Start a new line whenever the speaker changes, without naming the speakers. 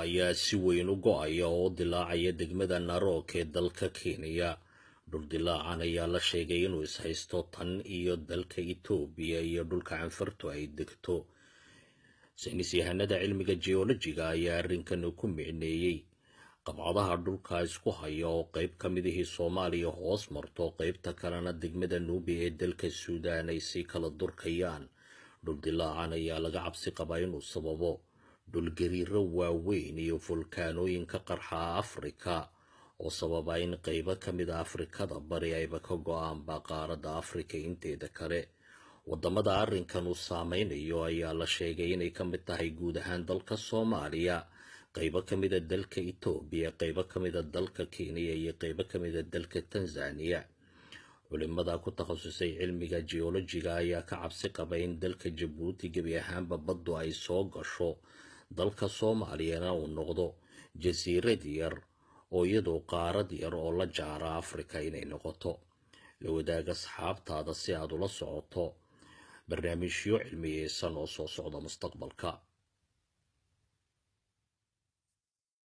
ayaa si weyn u go'aya oo dilaacaya degmada Narok ee dalka Kenya. Dhul dilaacan ayaa la sheegay inuu ishaysto tan iyo dalka Itoobiya iyo dhulka Canfartu ay degto. saynis yahanada cilmiga geologiga ayaa arrinkan ku micneeyay qabcadaha dhulka isku haya oo qayb ka midihii Soomaaliya hoos marto qaybta kalena degmada Nubi ee dalka Suudaan ay si kala durkayaan. dhul dilaacan ayaa laga cabsi qabaa inuu sababo dhul gariiro waaweyn iyo fulkaanooyin ka qarxa Afrika oo sababa in qaybo ka mid ah Afrikada bari ayba ka go'aanba qaaradda Afrika inteeda kale. wadamada arrinkan uu saameynayo ayaa la sheegay inay ka mid tahay guud ahaan dalka Soomaaliya, qaybo ka mid ah dalka Itoobiya, qaybo ka mid ah dalka Kenya iyo qaybo ka mid ah dalka Tanzania. culimada ku takhasusay cilmiga geologiga ayaa ka cabsi qabay in dalka Jabuuti gebi ahaanba baddu ay soo gasho dalka Soomaaliyana uu noqdo jasiirad yar oo iyadoo qaarad yar oo la jaara Afrika inay noqoto. la wadaaga asxaabtaada si aad ula socoto barnaamijyo cilmiyeysan oo soo socda mustaqbalka.